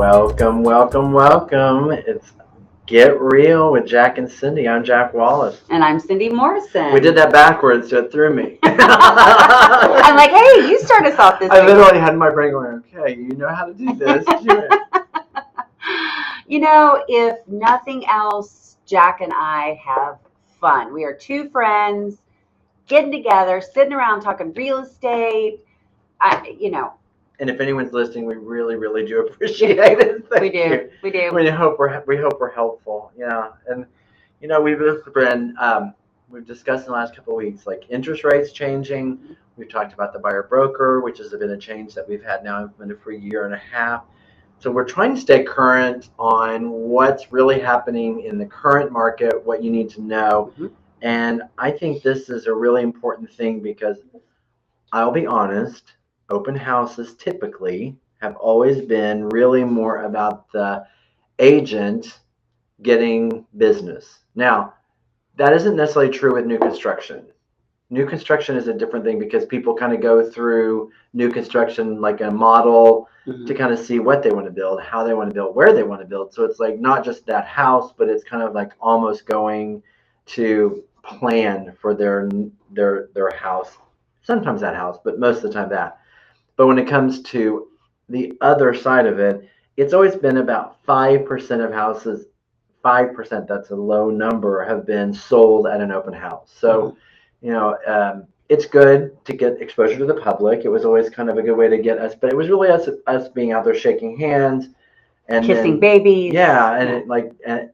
Welcome, welcome, welcome. It's Get Real with Jack and Cindy. I'm Jack Wallace. And I'm Cindy Morrison. We did that backwards, so it threw me. I'm like, hey, you start us off this I week. literally had my brain going, okay, you know how to do this. Do it. You know, if nothing else, Jack and I have fun. We are two friends getting together, sitting around talking real estate. And if anyone's listening, we really, really do appreciate it. Thank you. We do. We hope we're helpful. Yeah, and we've been we've discussed in the last couple of weeks, like interest rates changing. We've talked about the buyer broker, which has been a change that we've had now implemented for a year and a half. So we're trying to stay current on what's really happening in the current market, what you need to know. Mhm. And I think this is a really important thing because I'll be honest, open houses typically have always been really more about the agent getting business. Now, that isn't necessarily true with new construction. New construction is a different thing because people kind of go through new construction like a model to kind of see what they want to build, how they want to build, where they want to build. So it's like not just that house, but it's kind of like almost going to plan for their house. Sometimes that house, but most of the time that. But when it comes to the other side of it, it's always been about 5% of houses, 5%, that's a low number, have been sold at an open house. So, it's good to get exposure to the public. It was always kind of a good way to get us, but it was really us being out there shaking hands and kissing babies. Yeah,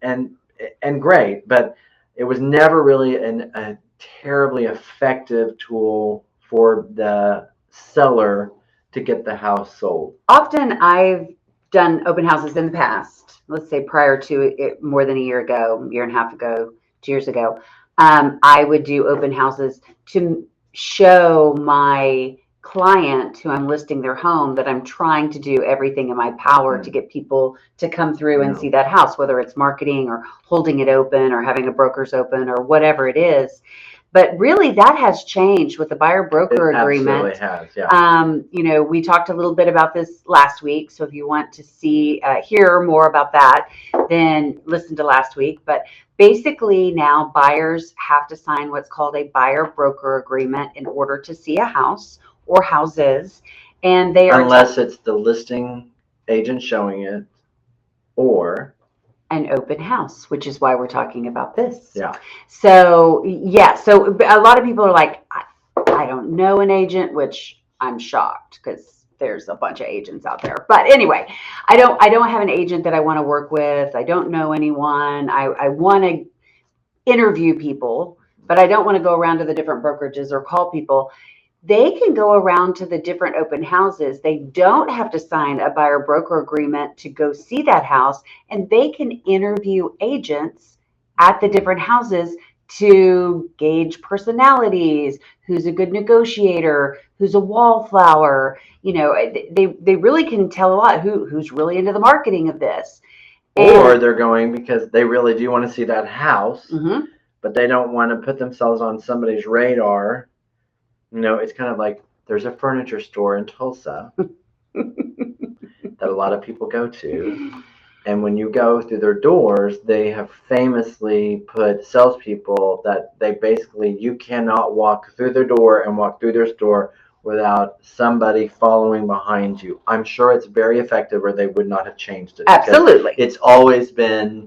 and and great, but it was never really a terribly effective tool for the seller to get the house sold. Often I've done open houses in the past, let's say prior to it, more than a year ago, year and a half ago, 2 years ago. I would do open houses to show my client who I'm listing their home that I'm trying to do everything in my power to get people to come through and see that house, whether it's marketing or holding it open or having a broker's open or whatever it is. But really, that has changed with the buyer broker agreement. It absolutely has, yeah. We talked a little bit about this last week. So if you want to hear more about that, then listen to last week. But basically now buyers have to sign what's called a buyer broker agreement in order to see a house or houses. And they are unless it's the listing agent showing it or an open house, which is why we're talking about this. Yeah. So a lot of people are like, I don't know an agent, which I'm shocked because there's a bunch of agents out there. But anyway, I don't have an agent that I want to work with. I don't know anyone. I want to interview people, but I don't want to go around to the different brokerages or call people. They can go around to the different open houses. They don't have to sign a buyer broker agreement to go see that house, and they can interview agents at the different houses to gauge personalities, who's a good negotiator, who's a wallflower. They really can tell a lot who's really into the marketing of this. Or they're going because they really do want to see that house, but they don't want to put themselves on somebody's radar. It's kind of like there's a furniture store in Tulsa that a lot of people go to. And when you go through their doors, they have famously put salespeople that you cannot walk through their door and walk through their store without somebody following behind you. I'm sure it's very effective or they would not have changed it. Absolutely. It's always been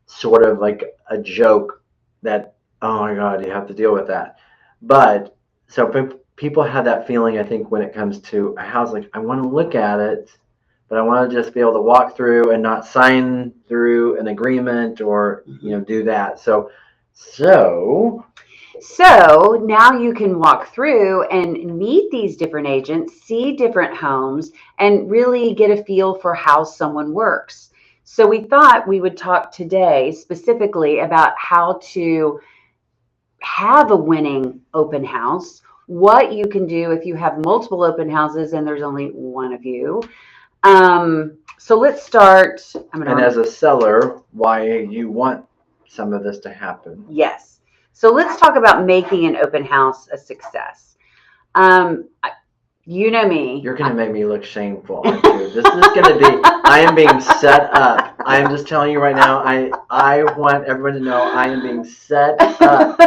sort of like a joke that, oh my God, you have to deal with that. But so people have that feeling, I think, when it comes to a house, like I want to look at it, but I want to just be able to walk through and not sign through an agreement or, do that. So now you can walk through and meet these different agents, see different homes, and really get a feel for how someone works. So we thought we would talk today specifically about how to have a winning open house, what you can do if you have multiple open houses and there's only one of you. So let's start. And as a seller, why you want some of this to happen. Yes. So let's talk about making an open house a success. You know me. You're going to make me look shameful, aren't you? This is going to be, I am being set up. I am just telling you right now, I want everyone to know I am being set up.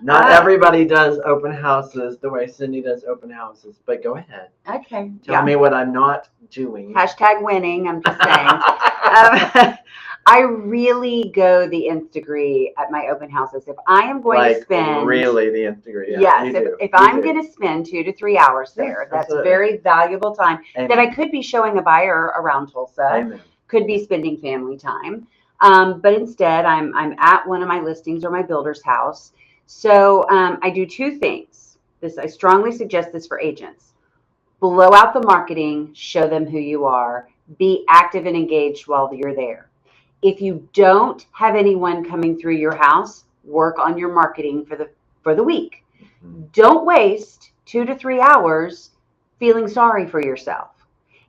Not everybody does open houses the way Cindy does open houses, but go ahead. Okay. Tell me what I'm not doing. Hashtag winning, I'm just saying. I really go the nth degree at my open houses. If I am going to spend really the nth degree, yes, if I'm going to spend 2 to 3 hours there, that's absolutely. very valuable time Amen. that I could be showing a buyer around Tulsa. Amen. Could be spending family time, but instead I'm at one of my listings or my builder's house. So I do 2 things. I strongly suggest this for agents. Blow out the marketing, show them who you are, be active and engaged while you're there. If you don't have anyone coming through your house, work on your marketing for the week. Mm-hmm. Don't waste 2 to 3 hours feeling sorry for yourself.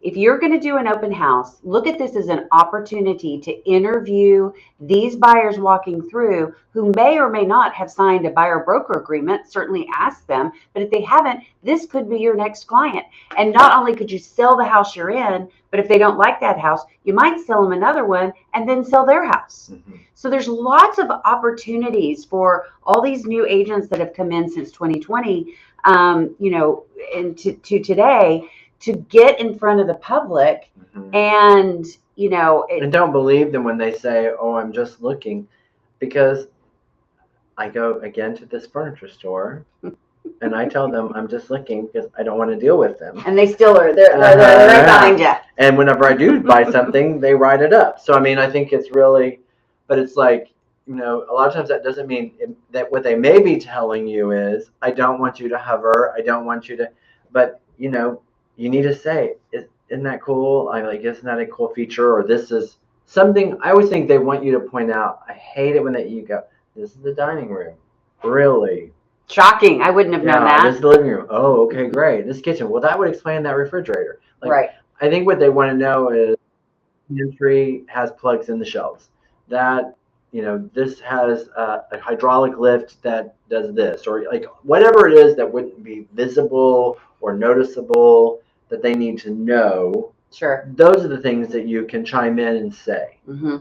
If you're going to do an open house, look at this as an opportunity to interview these buyers walking through who may or may not have signed a buyer broker agreement. Certainly ask them, but if they haven't, this could be your next client. And not only could you sell the house you're in, but if they don't like that house, you might sell them another one and then sell their house. Mm-hmm. So there's lots of opportunities for all these new agents that have come in since 2020, and to today, to get in front of the public. Mm-hmm. And and don't believe them when they say, oh, I'm just looking, because I go again to this furniture store and I tell them I'm just looking because I don't want to deal with them, and they still are they're right behind you. And whenever I do buy something, they write it up. So I mean, I think it's really, but it's like, a lot of times that doesn't mean that what they may be telling you is, I don't want you to hover, I don't want you to, but you need to say, isn't that cool? I'm like, isn't that a cool feature? Or this is something, I always think they want you to point out. I hate it when you go, this is the dining room. Really? Shocking. I wouldn't have known that. This is the living room. Oh, okay, great. This kitchen. Well, that would explain that refrigerator. Right. I think what they want to know is, pantry has plugs in the shelves. That, this has a hydraulic lift that does this, or like whatever it is that wouldn't be visible or noticeable that they need to know. Sure. Those are the things that you can chime in and say. Mm-hmm.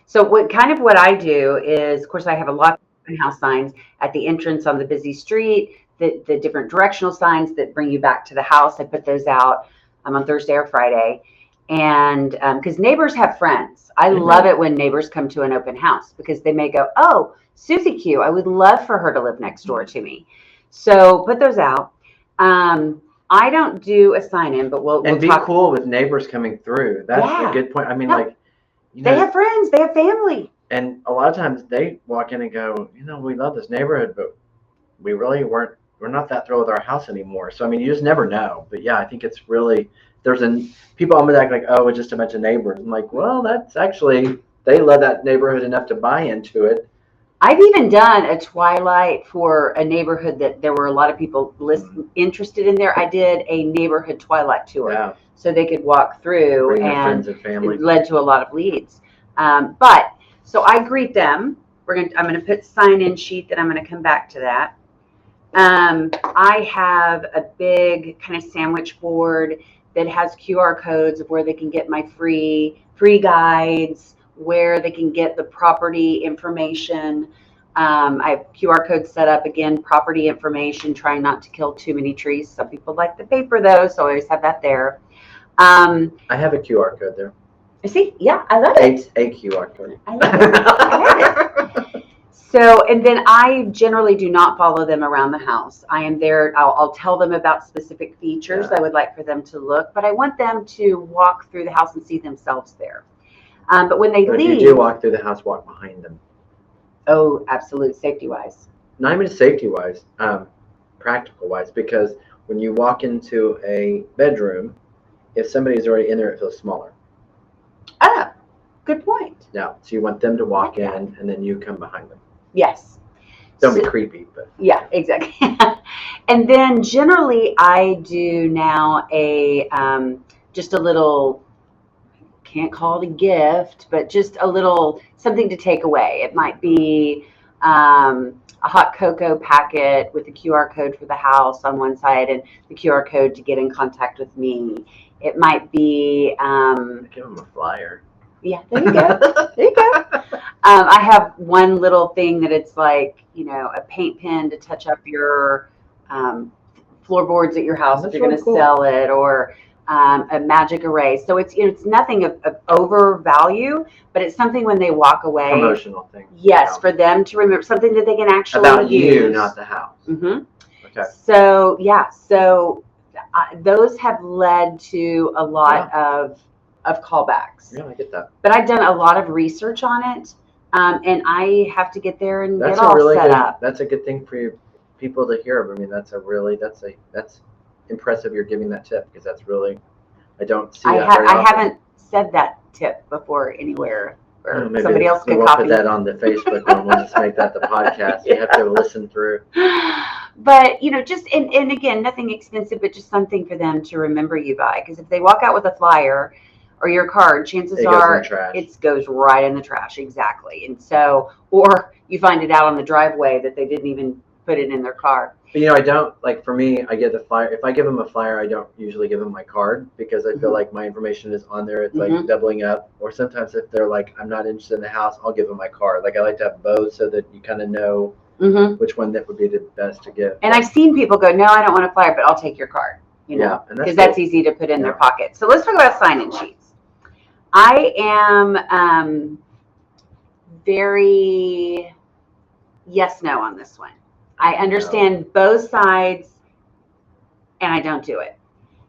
So what I do is, of course, I have a lot of open house signs at the entrance on the busy street, the different directional signs that bring you back to the house. I put those out on Thursday or Friday. And because neighbors have friends. I mm-hmm. love it when neighbors come to an open house, because they may go, oh, Susie Q, I would love for her to live next door to me. So put those out. I don't do a sign-in, but we'll be cool with neighbors coming through. That's a good point. I mean, they have friends, they have family. And a lot of times they walk in and go, we love this neighborhood, but we really we're not that thrilled with our house anymore. So, I mean, you just never know. But yeah, I think it's really, people almost act like, oh, it's just a bunch of neighbors. I'm like, well, that's actually, they love that neighborhood enough to buy into it. I've even done a twilight for a neighborhood that there were a lot of people interested in there. I did a neighborhood twilight tour, so they could walk through, bring their friends and family. It led to a lot of leads. So I greet them. I'm going to put sign-in sheet that I'm going to come back to that. I have a big kind of sandwich board that has QR codes of where they can get my free guides, where they can get the property information. I have QR codes set up, again, property information, trying not to kill too many trees. Some people like the paper though, so I always have that there. I have a QR code there. See, yeah, I love it. A QR code. I love it. I love it. So, and then I generally do not follow them around the house. I am there. I'll tell them about specific features I would like for them to look, but I want them to walk through the house and see themselves there. But when they leave, if you do walk through the house, walk behind them. Oh, absolute safety-wise. Not even safety-wise, practical-wise, because when you walk into a bedroom, if somebody's already in there, it feels smaller. Ah, good point. Yeah, so you want them to walk in, and then you come behind them. Yes. Don't be creepy, but yeah, exactly. And then generally, I do now just a little. Can't call it a gift, but just a little something to take away. It might be a hot cocoa packet with a QR code for the house on one side and the QR code to get in contact with me. It might be, Give them a flyer. yeah, there you go. There you go. I have one little thing that it's like, a paint pen to touch up your floorboards at your house That's if you're really going to sell it, or a magic array. So it's nothing of over value, but it's something when they walk away. Promotional thing. Yes, for them to remember something that they can actually about use. you, not the house. Mm-hmm. Okay. So yeah, those have led to a lot of callbacks. Yeah, I get that. But I've done a lot of research on it, and I have to get there and That's get all really set good, up. That's a good thing for you people to hear. I mean, that's impressive. You're giving that tip because that's really, I don't see that very often. I haven't said that tip before anywhere, or Maybe somebody else we could won't copy. Put that on the Facebook one. We'll just make that the podcast. You have to listen through. But just and again, nothing expensive, but just something for them to remember you by. Because if they walk out with a flyer or your card, chances are it goes right in the trash. Exactly. And so, or you find it out on the driveway that they didn't even put it in their car. But I don't, like, for me, I get the flyer. If I give them a flyer, I don't usually give them my card because I feel like my information is on there. It's like doubling up. Or sometimes if they're like, I'm not interested in the house, I'll give them my card. Like, I like to have both so that you kind of know which one that would be the best to give. And I've seen people go, no, I don't want a flyer, but I'll take your card. Because that's easy to put in their pocket. So let's talk about sign-in sheets. I am very yes-no on this one. I understand both sides, and I don't do it.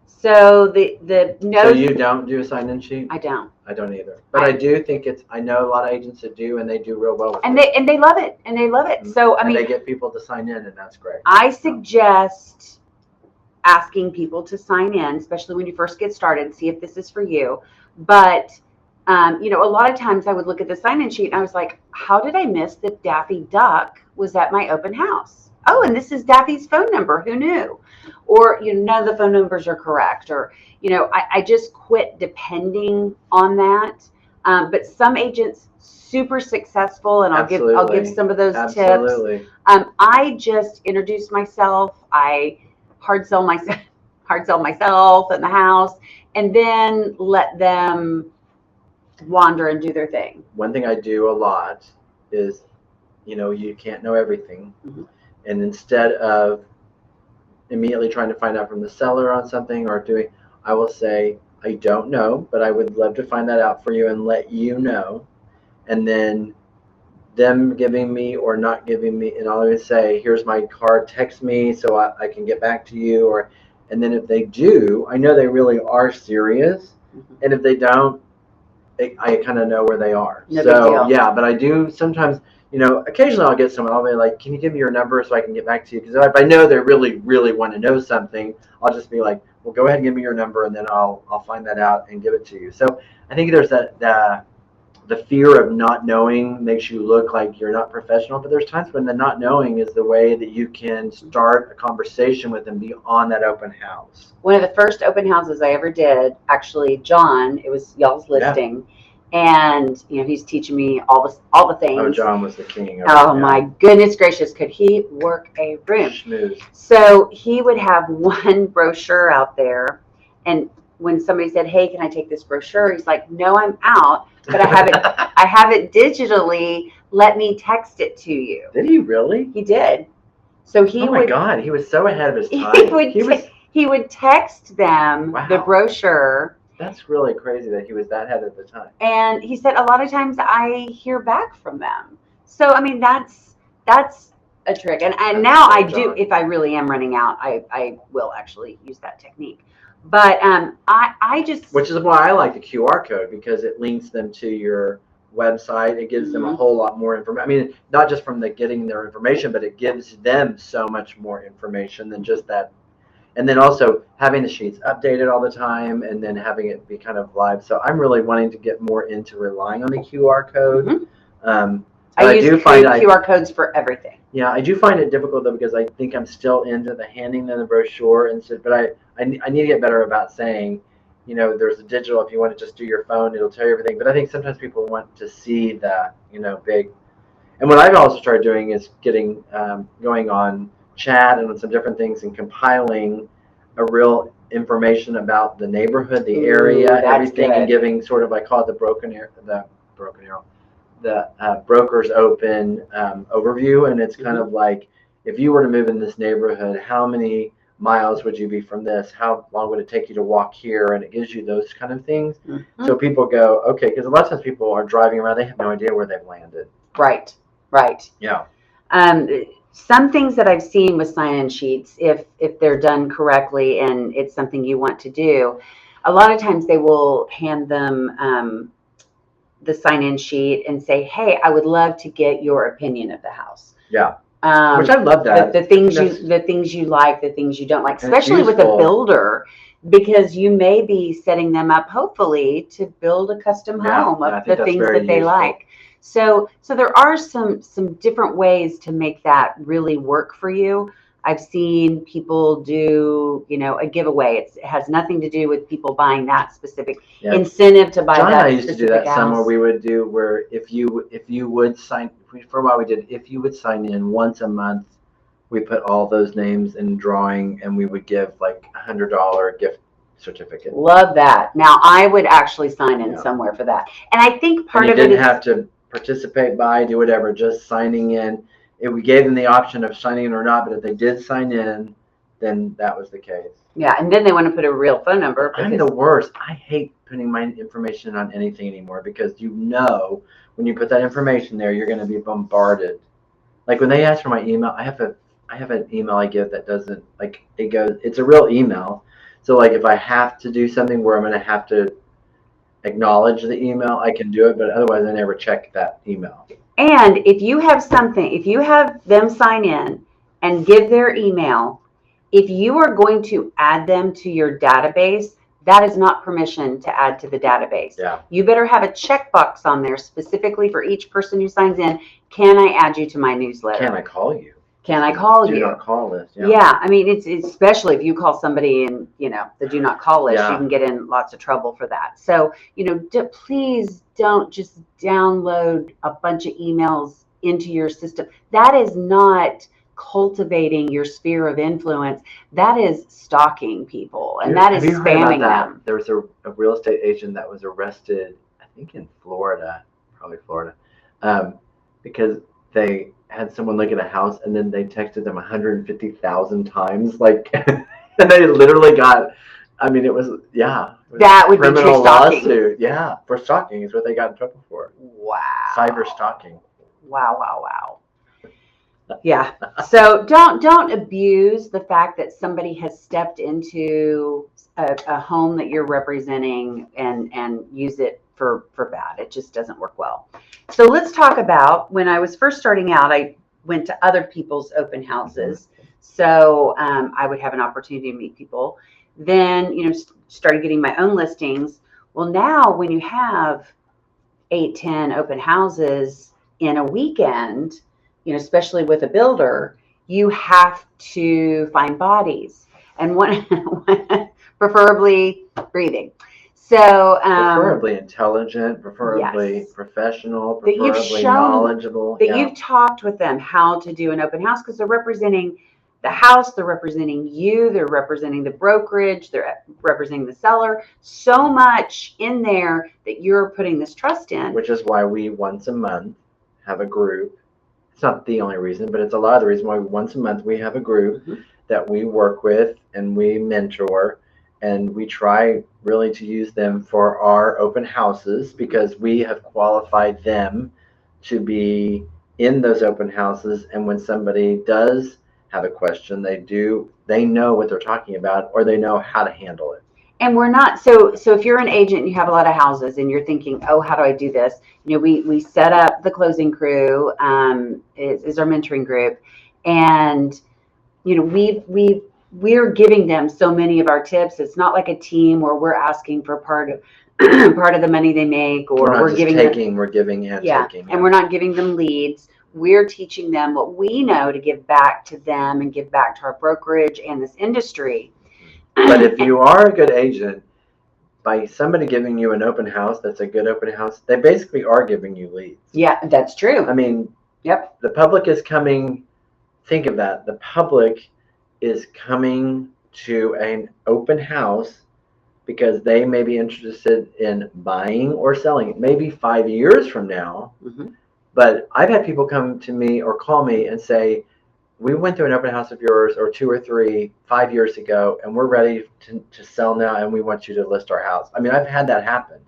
So the no. So you don't do a sign-in sheet? I don't. I don't either. But I do think I know a lot of agents that do, and they do real well with it. They love it, and they love it. So I mean, they get people to sign in, and that's great. I suggest asking people to sign in, especially when you first get started, see if this is for you. But a lot of times I would look at the sign-in sheet and I was like, how did I miss that Daffy Duck was at my open house? Oh, and this is Daffy's phone number. Who knew? Or, none of the phone numbers are correct. Or, I just quit depending on that. But some agents, super succcessul, and I'll give some of those tips. I just introduce myself. I hard sell myself and the house, and then let them wander and do their thing. One thing I do a lot is, you can't know everything. And instead of immediately trying to find out from the seller on something I will say, I don't know, but I would love to find that out for you and let you know. And then them giving me or not giving me, and I'll always say, here's my card, text me so I can get back to you. And then if they do, I know they really are serious. And if they don't, I kind of know where they are. No big deal. Yeah, but I do sometimes, occasionally I'll get someone, I'll be like, can you give me your number so I can get back to you? Because if I know they really, really want to know something, I'll just be like, well, go ahead and give me your number, and then I'll find that out and give it to you. So I think there's the fear of not knowing makes you look like you're not professional, but there's times when the not knowing is the way that you can start a conversation with them beyond that open house. One of the first open houses I ever did, actually, John, it was y'all's listing, and he's teaching me all the things. Oh, John was the king. My goodness gracious, could he work a room? Schmooze. So he would have one brochure out there, and when somebody said, hey, can I take this brochure? He's like, no, I'm out, but I have it digitally. Let me text it to you. Did he really? He did. So oh my God, he was so ahead of his time. He would text them the brochure. That's really crazy that he was that ahead of the time. And he said, a lot of times I hear back from them. So, I mean, that's a trick. And now I do, if I really am running out, I will actually use that technique. But I just... Which is why I like the QR code, because it links them to your website. It gives them a whole lot more information. I mean, not just from getting their information, but it gives them so much more information than just that. And then also having the sheets updated all the time, and then having it be kind of live. So I'm really wanting to get more into relying on the QR code. I use QR codes for everything. Yeah, I do find it difficult though, because I think I'm still into the handing them the brochure and so, but I need to get better about saying, there's a digital, if you want to just do your phone, it'll tell you everything. But I think sometimes people want to see the, big, And what I've also started doing is getting going on chat and some different things and compiling a real information about the neighborhood, the area, That's everything, and good. giving sort of, I call it the broken arrow, the broker's open overview, and it's kind of like, if you were to move in this neighborhood, how many miles would you be from this? How long would it take you to walk here? And it gives you those kind of things. So people go, okay, because a lot of times people are driving around, they have no idea where they've landed. Right. Yeah. Some things that I've seen with sign-in sheets, if they're done correctly and it's something you want to do, a lot of times they will hand them the sign-in sheet and say, "Hey, I would love to get your opinion of the house." Yeah. Which I love that. The things you like, the things you don't like, And it's especially with a useful. Builder, because you may be setting them up, hopefully, to build a custom home I of think the that's things very that they useful. like. So there are some different ways to make that really work for you. I've seen people do, a giveaway. It has nothing to do with people buying that specific Yeah. incentive to buy John and that I used to do specific that some where house. we would do where if you would sign, for a while we did, if you would sign in once a month, we put all those names in drawing and we would give like $100 gift certificate. Love that. Now I would actually sign in Yeah. somewhere for that. And I think part And of you it didn't is have to participate, do whatever, just signing in. If we gave them the option of signing in or not, but if they did sign in, then that was the case. yeah, and then they want to put a real phone number. I'm the worst. I hate putting my information on anything anymore because when you put that information there, you're going to be bombarded. Like when they ask for my email, I have an email I give that doesn't, like, it goes, it's a real email. So like if I have to do something where I'm going to have to acknowledge the email, I can do it, but otherwise I never check that email. And if you have them sign in and give their email, if you are going to add them to your database, that is not permission to add to the database. Yeah. You better have a checkbox on there specifically for each person who signs in. Can I add you to my newsletter? Can I call you? Can I call Do you? not call list. Yeah, I mean, it's especially if you call somebody in, the do not call list, Yeah. you can get in lots of trouble for that. So, please don't just download a bunch of emails into your system. That is not cultivating your sphere of influence. That is stalking people, and that is Have you heard about spamming that? them. There was a real estate agent that was arrested, I think in Florida, probably Florida, because they had someone look at a house and then they texted them 150,000 times, like, and they literally got. I mean, it was That would be true criminal stalking. lawsuit. Yeah, for stalking is what they got in trouble for. Wow. Cyber stalking. Wow. Yeah. So don't abuse the fact that somebody has stepped into a home that you're representing and use it for bad. It just doesn't work well. So let's talk about when I was first starting out, I went to other people's open houses. So I would have an opportunity to meet people. Then, started getting my own listings. Well, now when you have 8, 10 open houses in a weekend, especially with a builder, you have to find bodies, and one preferably breathing. So preferably intelligent, preferably professional, preferably knowledgeable. That you've talked with them how to do an open house, because they're representing the house, they're representing you, they're representing the brokerage, they're representing the seller. So much in there that you're putting this trust in. Which is why we once a month have a group. It's not the only reason, but it's a lot of the reason why once a month we have a group that we work with and we mentor, and we try really to use them for our open houses because we have qualified them to be in those open houses. And when somebody does have a question, they know what they're talking about, or they know how to handle it. And we're not, so if you're an agent and you have a lot of houses and you're thinking, oh, how do I do this? We set up the closing crew, is our mentoring group. And, we're giving them so many of our tips. It's not like a team where we're asking for part of the money they make, or we're giving and taking. And we're not giving them leads. We're teaching them what we know to give back to them and give back to our brokerage and this industry. But if you are a good agent, by somebody giving you an open house that's a good open house, they basically are giving you leads. Yeah, that's true. I mean, Yep. The public is coming, think of that. The public is coming to an open house because they may be interested in buying or selling it, maybe 5 years from now. Mhm. But I've had people come to me or call me and say, we went through an open house of yours or two or three 5 years ago, and we're ready to sell now, and we want you to list our house. I mean, I've had that happen.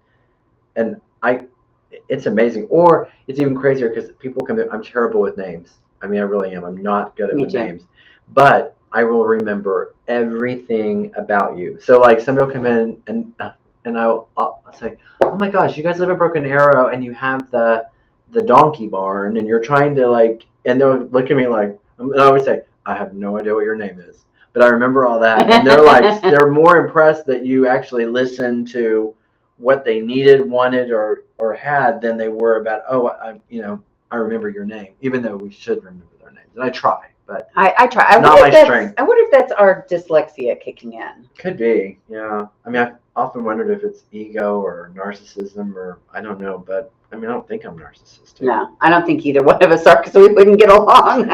And it's amazing. Or it's even crazier because people come in, I'm terrible with names. I mean, I really am. I'm not good at Me with too. names. But I will remember everything about you. So like somebody will come in and I'll say, oh my gosh, you guys live in Broken Arrow and you have the donkey barn and you're trying to like, and they'll look at me like, and I always say, I have no idea what your name is, but I remember all that. And they're like, they're more impressed that you actually listened to what they needed, wanted, or had than they were about, oh, I remember your name, even though we should remember their names. And I try, but I try. not my strength. I wonder if that's our dyslexia kicking in. Could be, yeah. I mean, I've often wondered if it's ego or narcissism or I don't know, but I mean, I don't think I'm narcissistic. No, I don't think either one of us are because we wouldn't get along.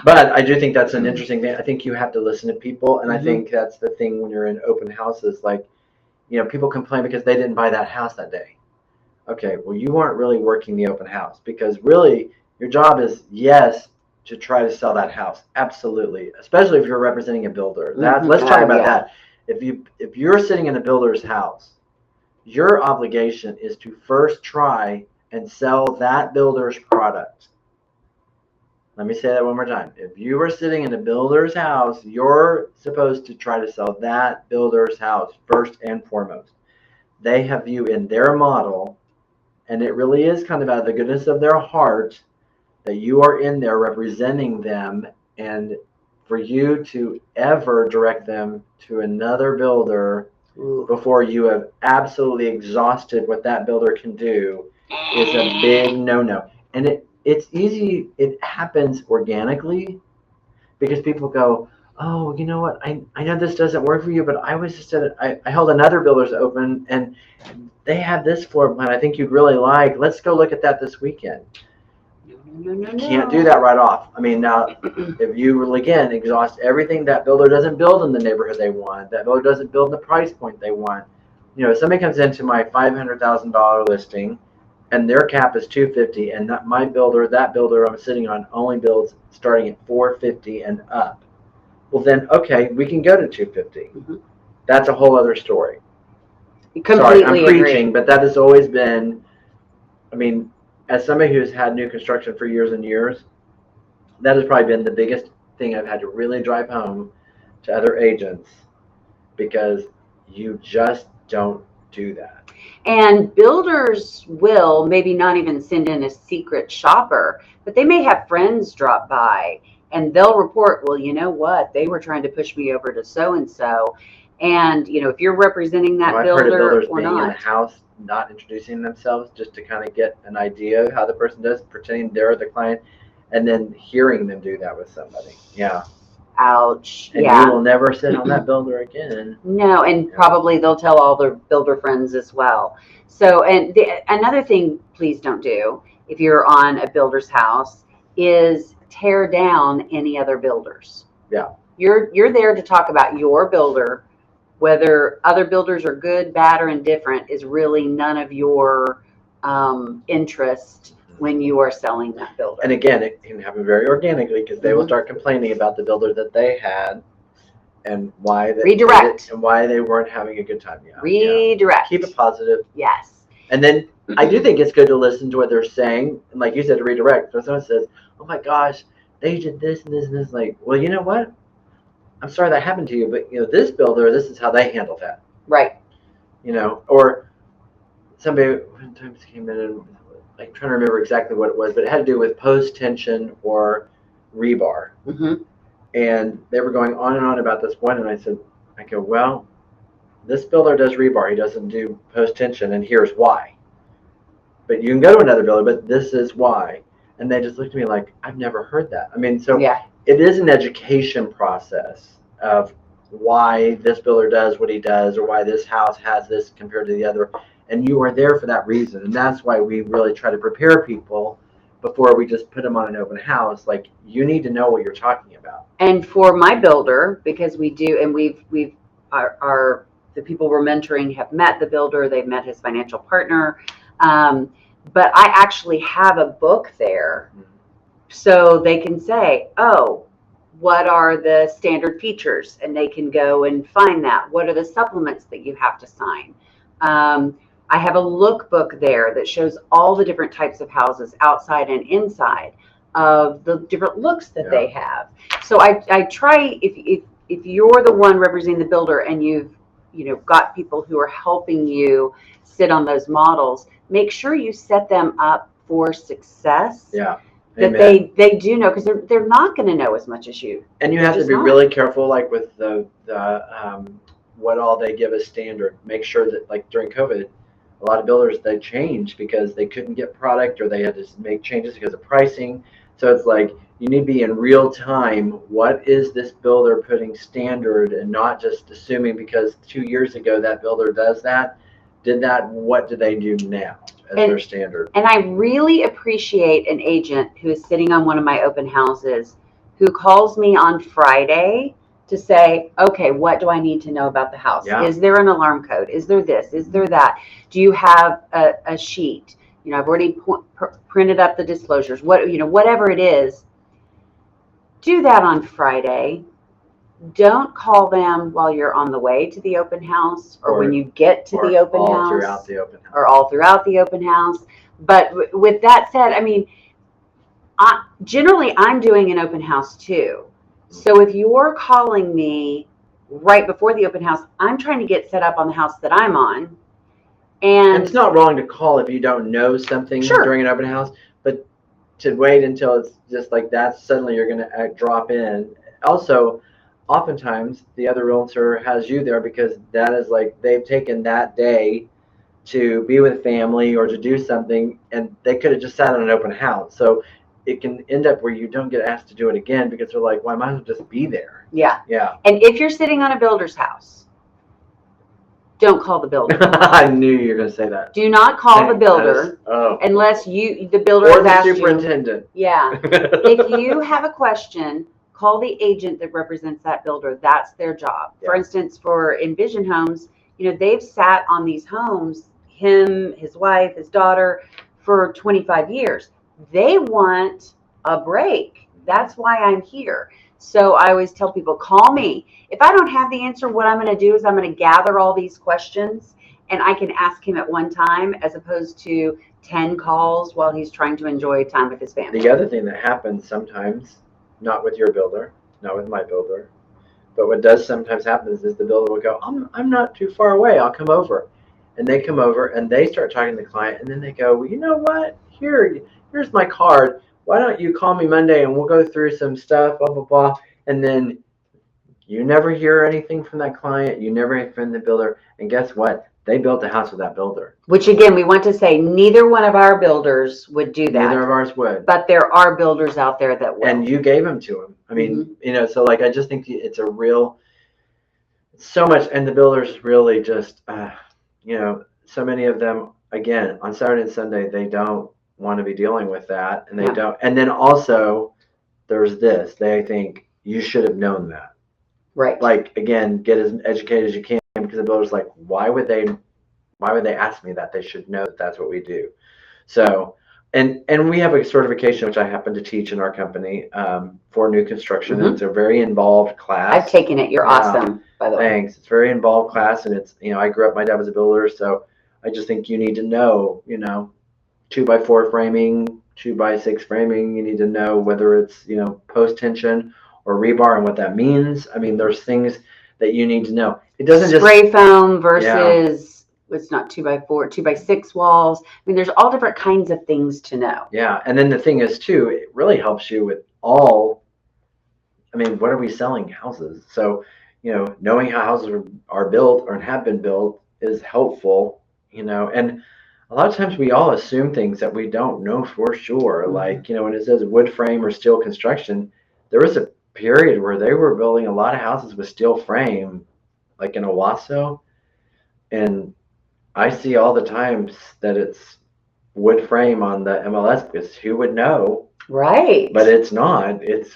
But I do think that's an interesting thing. I think you have to listen to people, and I Mhm. think that's the thing when you're in open houses. Like, people complain because they didn't buy that house that day. Okay, well, you weren't really working the open house because really your job is, yes, to try to sell that house. Absolutely, especially if you're representing a builder. Let's talk about that. If you're sitting in a builder's house, your obligation is to first try and sell that builder's product. Let me say that one more time. If you are sitting in a builder's house, you're supposed to try to sell that builder's house first and foremost. They have you in their model, and it really is kind of out of the goodness of their heart that you are in there representing them, and for you to ever direct them to another builder before you have absolutely exhausted what that builder can do is a big no-no. And it's easy, it happens organically because people go, oh, you know what, I know this doesn't work for you, but I was just I held another builder's open and they have this floor plan I think you'd really like. Let's go look at that this weekend. No. Can't do that right off. I mean, now, if you will again exhaust everything, that builder doesn't build in the neighborhood they want. That builder doesn't build in the price point they want. If somebody comes into my $500,000 listing, and their cap is 250, and that builder I'm sitting on only builds starting at 450 and up. Well, then okay, we can go to 250. Mm-hmm. That's a whole other story. Completely Sorry, I'm agree. preaching, but that has always been. I mean, as somebody who's had new construction for years and years, that has probably been the biggest thing I've had to really drive home to other agents because you just don't do that. And builders will maybe not even send in a secret shopper, but they may have friends drop by and they'll report, well, you know what? They were trying to push me over to so and so. And, if you're representing that I've heard of builder builders or being in the not. house, not introducing themselves just to kind of get an idea of how the person does, pretending they're the client, and then hearing them do that with somebody. Yeah. Ouch. And Yeah. you will never sit on that builder again. No, and probably they'll tell all their builder friends as well. So, and another thing, please don't do if you're on a builder's house is tear down any other builders. Yeah. You're there to talk about your builder. Whether other builders are good, bad, or indifferent is really none of your interest when you are selling that builder. And again, it can happen very organically because they will start complaining about the builder that they had and why they redirect and why they weren't having a good time. Yeah. Redirect. Keep it positive. Yes. And then I do think it's good to listen to what they're saying. And like you said, to redirect. So someone says, oh my gosh, they did this and this and this. Like, well, you know what? I'm sorry that happened to you, but this builder, this is how they handle that. Right. Or somebody one time came in and I'm trying to remember exactly what it was, but it had to do with post tension or rebar. Mm-hmm. And they were going on and on about this one, and I go, well, this builder does rebar. He doesn't do post tension, and here's why. But you can go to another builder, but this is why. And they just looked at me like, I've never heard that. I mean, so it is an education process of why this builder does what he does or why this house has this compared to the other. and you are there for that reason. And that's why we really try to prepare people before we just put them on an open house. Like, you need to know what you're talking about. And for my builder, because we do, and our the people we're mentoring have met the builder, they've met his financial partner, but I actually have a book there, so they can say, oh, what are the standard features, and they can go and find that. What are the supplements that you have to sign? I have a lookbook there that shows all the different types of houses, outside and inside, of the different looks that they have. So I try, if you're the one representing the builder and you've got people who are helping you sit on those models, make sure you set them up for success. Yeah. That they do know, because they're not going to know as much as you. And you have to be really careful, like with the what all they give as standard. Make sure that, like during COVID, a lot of builders, they changed because they couldn't get product, or they had to make changes because of pricing. So it's like, you need to be in real time. What is this builder putting standard, and not just assuming because 2 years ago that builder did that, what do they do now as their standard? And I really appreciate an agent who is sitting on one of my open houses who calls me on Friday to say, okay, what do I need to know about the house? Yeah. Is there an alarm code? Is there this? Is there that? Do you have a sheet? I've already printed up the disclosures. Whatever it is, do that on Friday. Don't call them while you're on the way to the open house, or when you get to the open house, all throughout the open house, or all throughout the open house. But with that said, I mean, generally I'm doing an open house too. So if you're calling me right before the open house, I'm trying to get set up on the house that I'm on. And it's not wrong to call if you don't know something during an open house, but to wait until it's just like that, suddenly you're going to drop in. Also, oftentimes the other realtor has you there because that is like, they've taken that day to be with family or to do something, and they could have just sat on an open house. So it can end up where you don't get asked to do it again because they're like, well, I might as well just be there. Yeah. Yeah. And if you're sitting on a builder's house, don't call the builder. I knew you were going to say that. Do not call the builder unless the builder or has the asked superintendent. Yeah. If you have a question, call the agent that represents that builder. That's their job. Yeah. For instance, for Envision Homes, they've sat on these homes, him, his wife, his daughter, for 25 years. They want a break. That's why I'm here. So I always tell people, call me. If I don't have the answer, what I'm going to do is I'm going to gather all these questions, and I can ask him at one time, as opposed to 10 calls while he's trying to enjoy time with his family. The other thing that happens sometimes, not with your builder, not with my builder, but what does sometimes happen is the builder will go, I'm not too far away, I'll come over. And they come over and they start talking to the client, and then they go, well, you know what? Here's my card. Why don't you call me Monday and we'll go through some stuff, blah, blah, blah. And then you never hear anything from that client. You never hear from the builder. And guess what? They built a house with that builder. Which, again, we want to say neither one of our builders would do that. Neither of ours would. But there are builders out there that will. And you gave them to them. I mean, so like, I just think it's a real, so much. And the builders really just, so many of them, again, on Saturday and Sunday, they don't want to be dealing with that, and they don't. And then also there's this, they think you should have known that, right? Like, again, get as educated as you can, because the builder's like, why would they ask me that? They should know that that's what we do. So and we have a certification which I happen to teach in our company for new construction. It's a very involved class. I've taken it. You're awesome, by the way. Thanks. It's a very involved class, and it's, I grew up, my dad was a builder, so I just think you need to know, 2x4 framing, 2x6 framing. You need to know whether it's, post tension or rebar and what that means. I mean, there's things that you need to know. It doesn't just spray foam versus it's not 2x4, 2x6 walls. I mean, there's all different kinds of things to know. Yeah, and then the thing is too, it really helps you with all. I mean, what are we selling? Houses. So, knowing how houses are built or have been built is helpful. And a lot of times we all assume things that we don't know for sure. Like, when it says wood frame or steel construction, there was a period where they were building a lot of houses with steel frame, like in Owasso. And I see all the times that it's wood frame on the MLS because who would know? Right. But it's not. It's,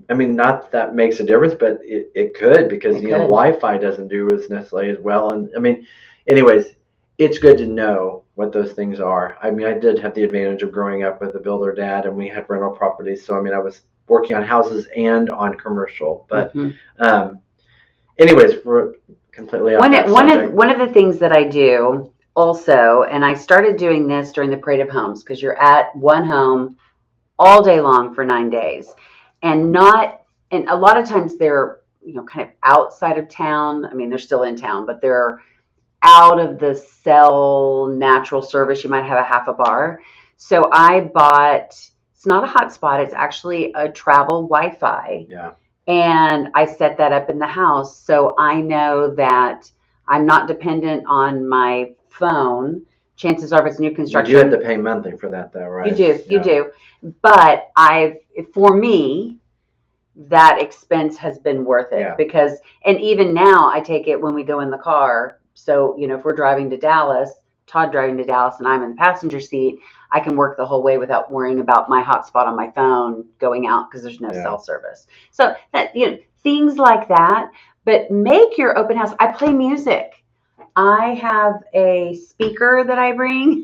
I mean, not that makes a difference, but it could because, It you know, could. Wi-Fi doesn't do as necessarily as well. And I mean, anyways, it's good to know what those things are. I mean, I did have the advantage of growing up with a builder dad and we had rental properties. So, I mean, I was working on houses and on commercial. But, Mhm. um, anyways, we're completely off that subject. One of the things that I do also, and I started doing this during the Parade of Homes, because you're at one home all day long for 9 days, and not, and a lot of times they're, kind of outside of town. I mean, they're still in town, but they're out of the cell natural service. You might have a half a bar. So I bought, it's not a hotspot, it's actually a travel Wi-Fi. Yeah. And I set that up in the house. So I know that I'm not dependent on my phone. Chances are, if it's new You construction, do have to pay monthly for that, though, right? you Yeah. do. But for me, that expense has been worth it. Yeah. Because, and even now I take it when we go in the car. So, if we're driving to Dallas, Todd driving to Dallas and I'm in the passenger seat, I can work the whole way without worrying about my hotspot on my phone going out because there's no Yeah. cell service. So that, things like that. But make your open house. I play music. I have a speaker that I bring.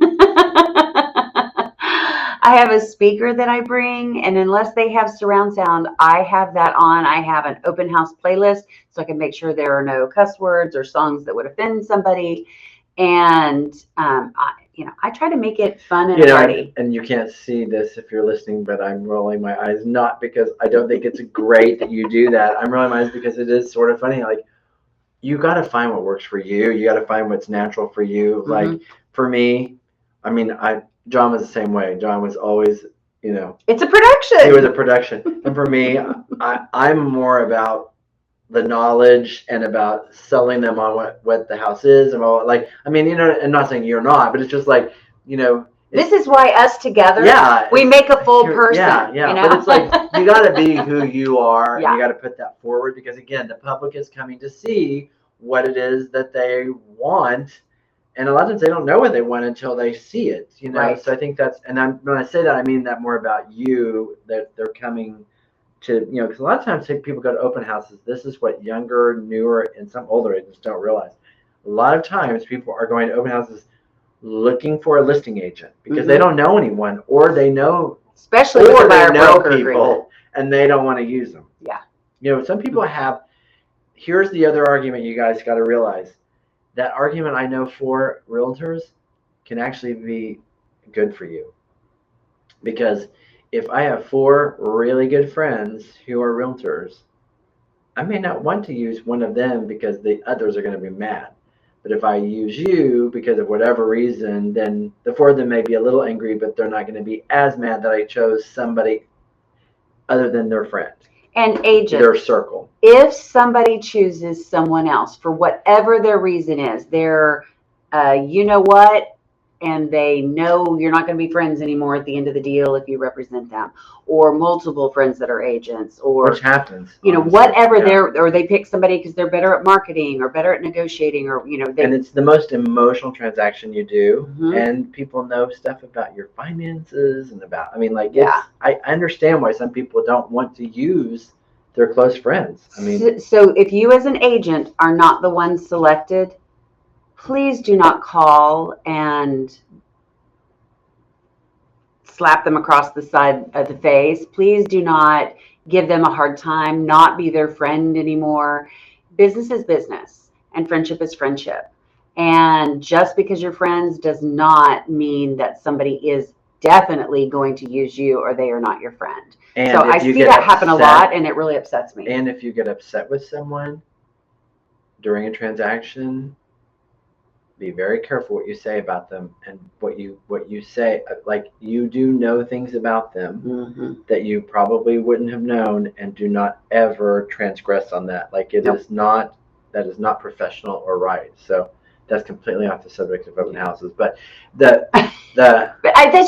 I have a speaker that I bring, and unless they have surround sound, I have that on. I have an open house playlist so I can make sure there are no cuss words or songs that would offend somebody. And I try to make it fun and party. And you can't see this if you're listening, but I'm rolling my eyes, not because I don't think it's great that you do that. I'm rolling my eyes because it is sort of funny. Like, you got to find what works for you. You got to find what's natural for you. Mm-hmm. Like, for me, I mean, John was the same way. John was always, it's a production. It was a production. And for me, I'm more about the knowledge and about selling them on what the house is and all. Like, I mean, I'm not saying you're not, but it's just like, this is why us together, yeah, we make a full person. Yeah. But it's like, you got to be who you are, Yeah. and you got to put that forward, because again, the public is coming to see what it is that they want, and a lot of times they don't know what they want until they see it. Right. So I think that's, and when I say that, I mean that more about you, that they're coming to, because a lot of times people go to open houses. This is what younger, newer, and some older agents don't realize. A lot of times people are going to open houses looking for a listing agent because they don't know anyone, or they know, especially with the buyer broker people agreement, and they don't want to use them. Yeah. Some people have. Here's the other argument you guys got to realize. That argument, I know, for realtors can actually be good for you, because if I have 4 really good friends who are realtors, I may not want to use one of them because the others are going to be mad. But if I use you because of whatever reason, then the 4 of them may be a little angry, but they're not going to be as mad that I chose somebody other than their friend. And agent, their circle. If somebody chooses someone else for whatever their reason is, they're, and they know you're not going to be friends anymore at the end of the deal if you represent them, or multiple friends that are agents, or which happens, whatever. Or they pick somebody because they're better at marketing or better at negotiating, or and it's the most emotional transaction you do. Mm-hmm. And people know stuff about your finances and about, I mean, like, yeah. I understand why some people don't want to use their close friends. I mean, so if you as an agent are not the one selected, please do not call and slap them across the side of the face. Please do not give them a hard time, not be their friend anymore. Business is business, and friendship is friendship. And just because you're friends does not mean that somebody is definitely going to use you or they are not your friend. And so I see that happen a lot, and it really upsets me. And if you get upset with someone during a transaction, be very careful what you say about them, and what you say. Like, you do know things about them Mm-hmm. that you probably wouldn't have known, and do not ever transgress on that. Like, that is not professional or right. So that's completely off the subject of open houses, but that's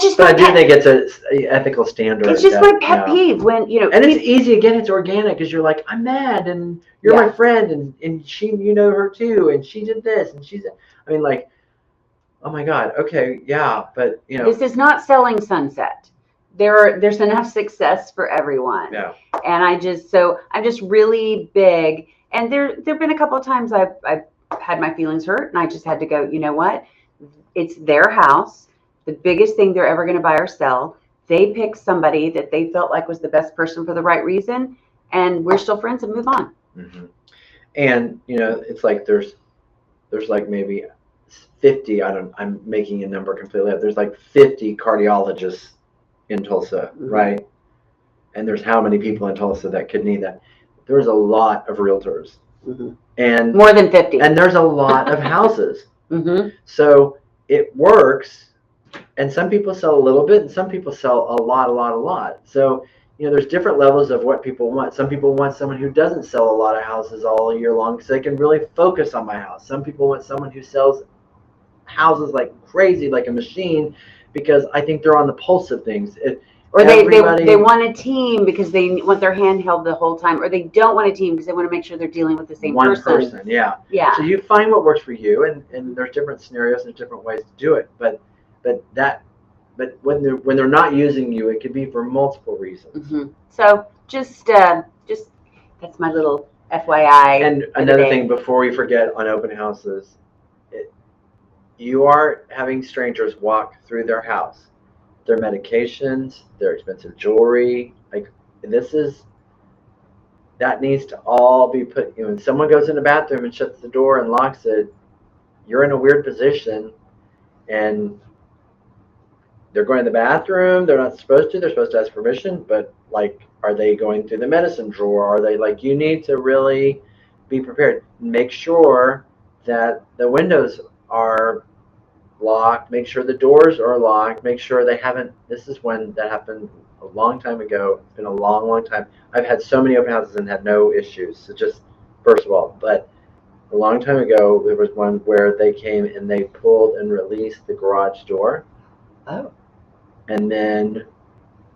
just. But I do think it's a ethical standard. It's just my pet peeve when And it's easy again. It's organic, because you're like, I'm mad, and you're my friend, and she, her too, and she did this, and she's. I mean, like, Oh my God. Okay. Yeah. But, This is not selling Sunset. There's enough success for everyone. yeah. And I'm just really big. And there've been a couple of times I've had my feelings hurt, and I just had to go, you know what? It's their house. The biggest thing they're ever going to buy or sell. They picked somebody that they felt like was the best person for the right reason, and we're still friends and move on. Hmm. And, it's like there's like maybe 50, I'm making a number completely up. There's like 50 cardiologists in Tulsa, Mhm. right? And there's how many people in Tulsa that could need that? There's a lot of realtors. Mhm. And More than 50. and there's a lot of houses. Mhm. So it works, and some people sell a little bit and some people sell a lot. So, there's different levels of what people want. Some people want someone who doesn't sell a lot of houses all year long because they can really focus on my house. Some people want someone who sells houses like crazy, like a machine, because I think they're on the pulse of things. Or they want a team because they want their hand held the whole time, or they don't want a team because they want to make sure they're dealing with the same one person. Yeah. Yeah. So you find what works for you, and there's different scenarios and different ways to do it. But when they're not using you, it could be for multiple reasons. Mm-hmm. So just that's my little FYI. And another thing before we forget on open houses, you are having strangers walk through their house, their medications, their expensive jewelry, like that needs to all be put. When someone goes in the bathroom and shuts the door and locks it, you're in a weird position, and they're going to the bathroom. They're not supposed to. They're supposed to ask permission, but like, are they going through the medicine drawer? Are they like? You need to really be prepared. Make sure that the windows are locked. Make sure the doors are locked. Make sure they haven't. This is when that happened a long time ago. It's been a long time. I've had so many open houses and had no issues. So just first of all, but a long time ago there was one where they came and they pulled and released the garage door. Oh. And then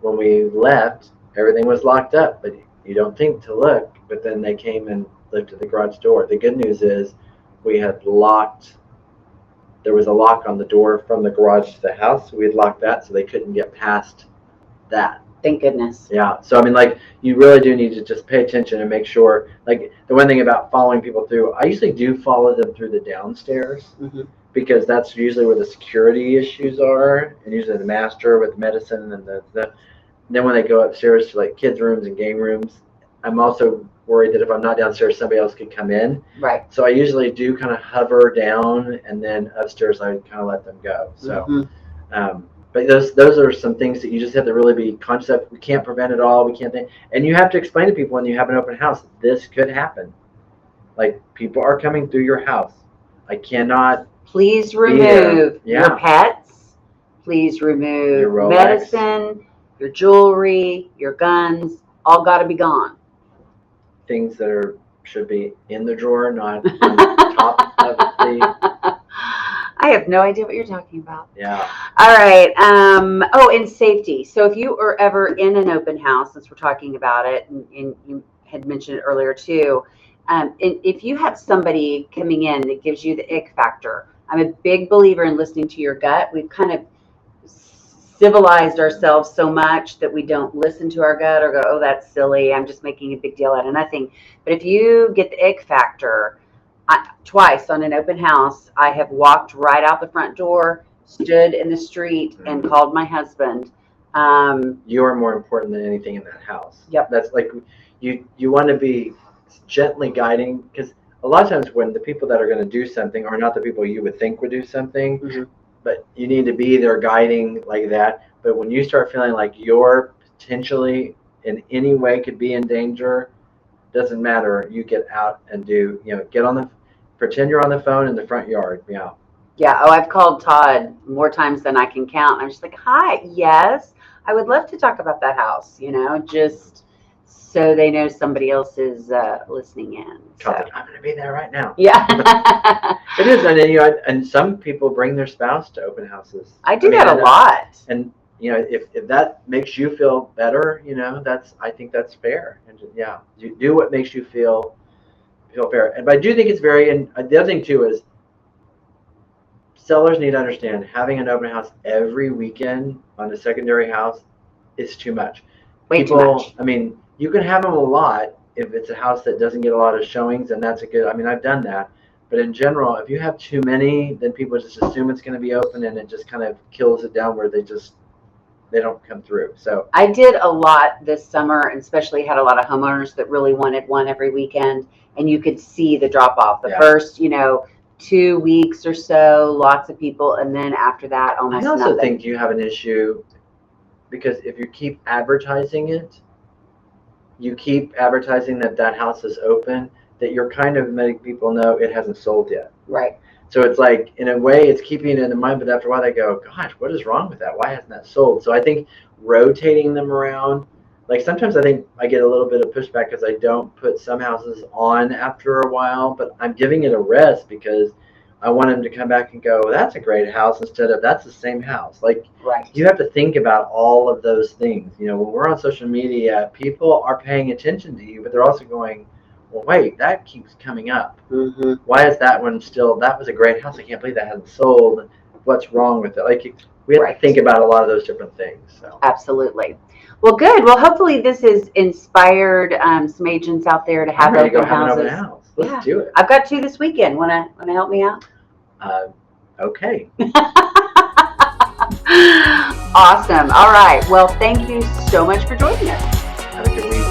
when we left, everything was locked up. But you don't think to look. But then they came and lifted the garage door. The good news is we had locked. There was a lock on the door from the garage to the house. We had locked that so they couldn't get past that. Thank goodness. Yeah. So, I mean, like, you really do need to just pay attention and make sure. Like, the one thing about following people through, I usually do follow them through the downstairs. Mm-hmm. Because that's usually where the security issues are, and usually the master with medicine and then when they go upstairs to like kids' rooms and game rooms, I'm also worried that if I'm not downstairs, somebody else could come in. Right. So I usually do kind of hover down, and then upstairs I kind of let them go. So, but those are some things that you just have to really be conscious of. We can't prevent it all. We can't think, and you have to explain to people when you have an open house, this could happen. Like, people are coming through your house. I cannot. Please remove your pets. Please remove your medicine, your jewelry, your guns. All got to be gone. Things that should be in the drawer, not on top of the. I have no idea what you're talking about. Yeah. All right. And safety. So if you are ever in an open house, since we're talking about it, and you had mentioned it earlier too, and if you have somebody coming in that gives you the ick factor, I'm a big believer in listening to your gut. We've kind of civilized ourselves so much that we don't listen to our gut or go, oh, that's silly. I'm just making a big deal out of nothing. But if you get the ick factor, twice on an open house, I have walked right out the front door, stood in the street, and called my husband. You are more important than anything in that house. Yep. That's like, you want to be gently guiding, because a lot of times when the people that are going to do something are not the people you would think would do something, but you need to be there guiding like that. But when you start feeling like you're potentially in any way could be in danger, doesn't matter. You get out and pretend you're on the phone in the front yard. Yeah. Yeah. Oh, I've called Todd more times than I can count. I'm just like, hi, yes, I would love to talk about that house, just so they know somebody else is listening in. So. I'm going to be there right now. Yeah. It is. And then, and some people bring their spouse to open houses. I do that a lot. And, if that makes you feel better, I think that's fair. And yeah, you do what makes you feel fair. But I do think it's and the other thing too is sellers need to understand having an open house every weekend on a secondary house is too much. Way too much. I mean, you can have them a lot if it's a house that doesn't get a lot of showings, and that's a good. I mean, I've done that. But in general, if you have too many, then people just assume it's going to be open, and it just kind of kills it down where they don't come through. So I did a lot this summer, and especially had a lot of homeowners that really wanted one every weekend, and you could see the drop off. The first, 2 weeks or so, lots of people, and then after that, almost I also nothing. think you have an issue because if you keep advertising it, you keep advertising that house is open, that you're kind of letting people know it hasn't sold yet. Right. So it's like, in a way, it's keeping it in mind, but after a while they go, gosh, what is wrong with that? Why hasn't that sold? So I think rotating them around, like sometimes I think I get a little bit of pushback because I don't put some houses on after a while, but I'm giving it a rest because I want them to come back and go, well, that's a great house instead of that's the same house. Like, Right. you have to think about all of those things. When we're on social media, people are paying attention to you, but they're also going, well, wait, that keeps coming up. Mm-hmm. Why is that one still? That was a great house. I can't believe that hasn't sold. What's wrong with it? Like, we have to think about a lot of those different things. So. Absolutely. Well, good. Well, hopefully this has inspired some agents out there to have I'm ready to open go have houses. an open house. Let's do it. I've got 2 this weekend. Wanna help me out? Okay. Awesome. All right. Well, thank you so much for joining us. Have a good week.